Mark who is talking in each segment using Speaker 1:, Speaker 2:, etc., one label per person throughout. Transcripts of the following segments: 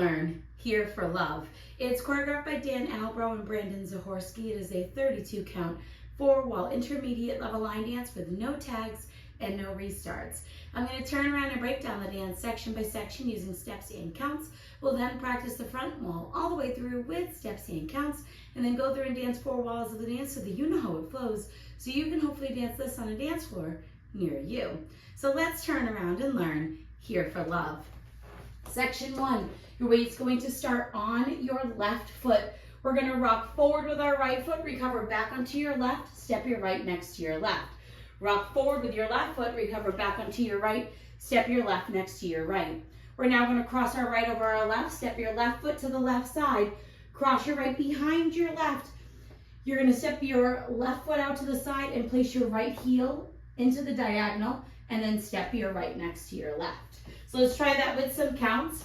Speaker 1: learn Here for Love. It's choreographed by Dan Albro and Brandon Zahorsky. It is a 32 count 4-wall intermediate level line dance with no tags and no restarts. I'm going to turn around and break down the dance section by section using steps and counts. We'll then practice the front wall all the way through with steps and counts, and then go through and dance 4 walls of the dance so that you know how it flows, so you can hopefully dance this on a dance floor near you. So let's turn around and learn Here for Love. Section 1, your weight's going to start on your left foot. We're going to rock forward with our right foot, recover back onto your left, step your right next to your left. Rock forward with your left foot, recover back onto your right, step your left next to your right. We're now going to cross our right over our left, step your left foot to the left side, cross your right behind your left. You're going to step your left foot out to the side and place your right heel into the diagonal, and then step your right next to your left. So let's try that with some counts.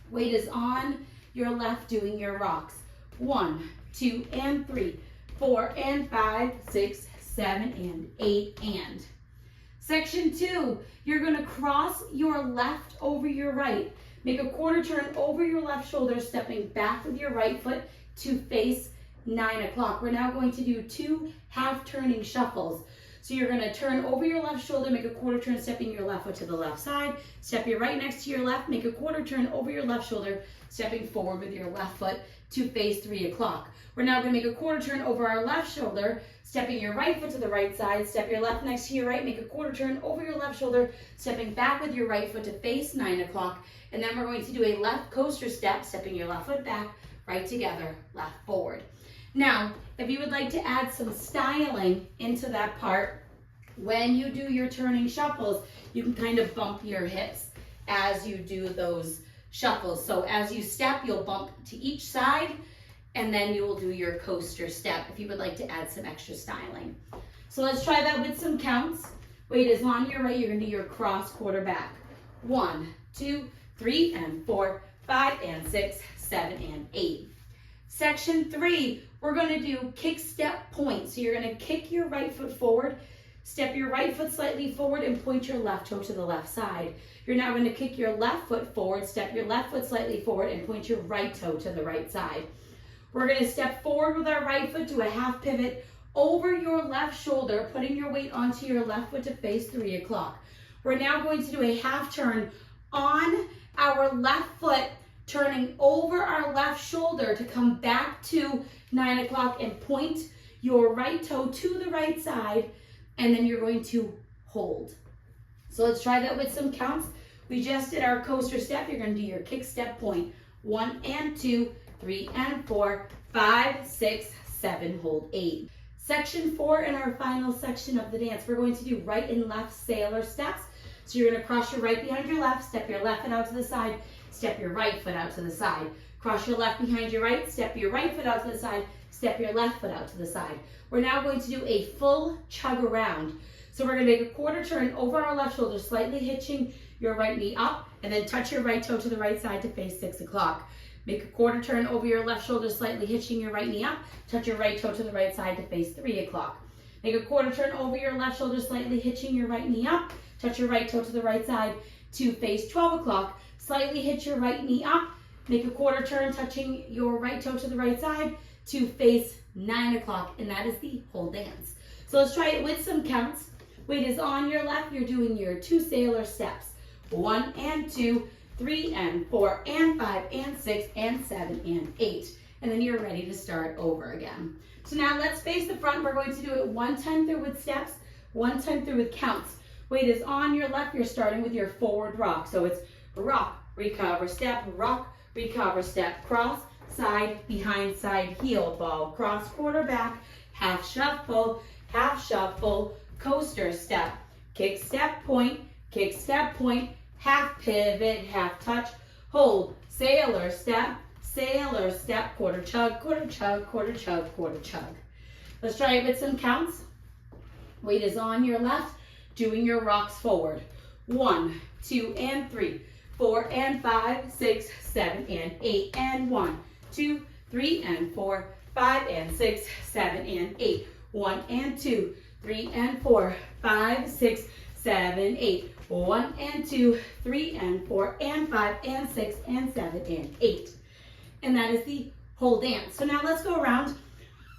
Speaker 1: Weight is on your left doing your rocks. 1, 2, and 3, 4, and 5, 6, 7, and 8, and. Section 2, you're going to cross your left over your right. Make a quarter turn over your left shoulder, stepping back with your right foot to face 9 o'clock. We're now going to do 2 half turning shuffles. So you're going to turn over your left shoulder, make a quarter turn, stepping your left foot to the left side, step your right next to your left, make a quarter turn over your left shoulder, stepping forward with your left foot to face 3 o'clock. We're now going to make a quarter turn over our left shoulder, stepping your right foot to the right side, step your left next to your right, make a quarter turn over your left shoulder, stepping back with your right foot to face 9 o'clock, and then we're going to do a left coaster step, stepping your left foot back, right together, left forward. Now, if you would like to add some styling into that part, when you do your turning shuffles, you can kind of bump your hips as you do those shuffles. So as you step, you'll bump to each side, and then you will do your coaster step if you would like to add some extra styling. So let's try that with some counts. Weight is on your right, you're going to do your cross quarter back. 1, 2, 3, and 4, 5, and 6, 7, and 8. Section 3, we're going to do kick step point. So you're going to kick your right foot forward, step your right foot slightly forward, and point your left toe to the left side. You're now going to kick your left foot forward, step your left foot slightly forward, and point your right toe to the right side. We're going to step forward with our right foot, do a half pivot over your left shoulder, putting your weight onto your left foot to face 3 o'clock. We're now going to do a half turn on our left foot, turning over our left shoulder to come back to 9 o'clock and point your right toe to the right side, and then you're going to hold. So let's try that with some counts. We just did our coaster step. You're going to do your kick step point. 1 and 2, 3 and 4, 5, 6, 7, hold 8. Section 4 in our final section of the dance, we're going to do right and left sailor steps. So you're going to cross your right behind your left, step your left foot out to the side, step your right foot out to the side. Cross your left behind your right, step your right foot out to the side, step your left foot out to the side. We're now going to do a full chug around. So we're going to make a quarter turn over our left shoulder, slightly hitching your right knee up, and then touch your right toe to the right side to face 6 o'clock. Make a quarter turn over your left shoulder, slightly hitching your right knee up, touch your right toe to the right side to face 3 o'clock. Make a quarter turn over your left shoulder, slightly hitching your right knee up, touch your right toe to the right side to face 12 o'clock. Slightly hitch your right knee up, make a quarter turn, touching your right toe to the right side to face 9 o'clock, and that is the whole dance. So let's try it with some counts. Weight is on your left, you're doing your 2 sailor steps. 1 and 2, 3 and 4, and 5, and 6, and 7, and 8. And then you're ready to start over again. So now let's face the front. We're going to do it 1 time through with steps, 1 time through with counts. Weight is on your left, you're starting with your forward rock. So it's rock, recover, step, rock, recover, step, cross, side, behind, side, heel, ball, cross, quarter back, half shuffle, coaster step, kick step point, half pivot, half touch, hold, sailor step, quarter chug, quarter chug, quarter chug, quarter chug. Let's try it with some counts. Weight is on your left, doing your rocks forward. 1, 2, and 3, 4 and 5, 6, 7, and 8, and 1, 2, 3 and 4, 5 and 6, 7 and 8, 1 and 2, 3 and 4, 5, 6, 7, 8. 1 and 2, 3 and 4 and 5 and 6 and 7 and 8. And that is the whole dance. So now let's go around.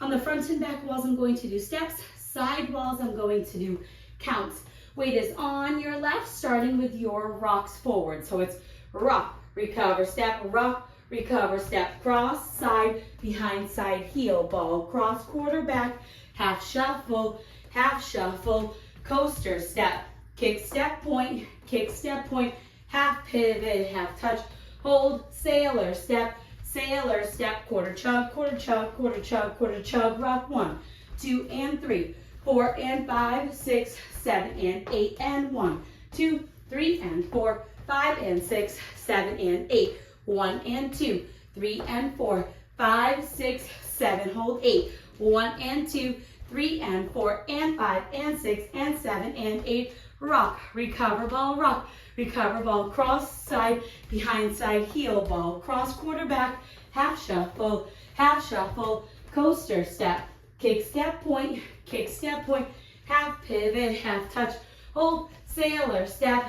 Speaker 1: On the front and back walls, I'm going to do steps. Side walls, I'm going to do counts. Weight is on your left, starting with your rocks forward. So it's rock, recover, step, rock, recover, step, cross, side, behind, side, heel, ball, cross, quarterback, half shuffle, coaster, step, kick, step, point, half pivot, half touch, hold, sailor, step, quarter chug, quarter chug, quarter chug, quarter chug, rock, 1, 2, and 3, 4 and 5, 6, 7 and 8, and 1, 2, 3 and 4, 5 and 6, 7 and 8, 1 and 2, 3 and 4, 5, 6, 7, hold 8, 1 and 2, 3 and 4 and 5 and 6 and 7 and 8, rock, recover ball, cross, side, behind, side, heel, ball, cross, quarterback, half shuffle, coaster, step, kick, step, point, half pivot, half touch, hold, sailor, step,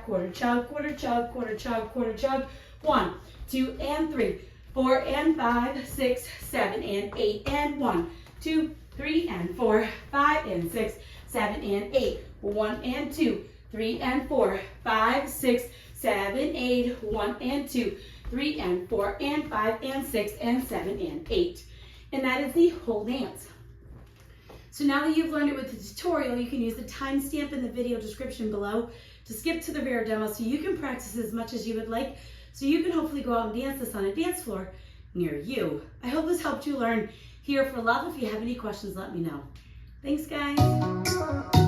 Speaker 1: quarter chug, quarter chug, quarter chug, quarter chug, 1, 2 and 3, 4 and 5, 6, 7 and 8, and 1, 2, 3 and 4, 5 and 6, 7 and 8, 1 and 2, 3 and 4, 5, 6, 7, 8, 1 and 2, 3 and 4 and 5 and 6 and 7 and 8. And that is the whole dance. So now that you've learned it with the tutorial, you can use the timestamp in the video description below to skip to the rear demo so you can practice as much as you would like, so you can hopefully go out and dance this on a dance floor near you. I hope this helped you learn Here for Love. If you have any questions, let me know. Thanks, guys.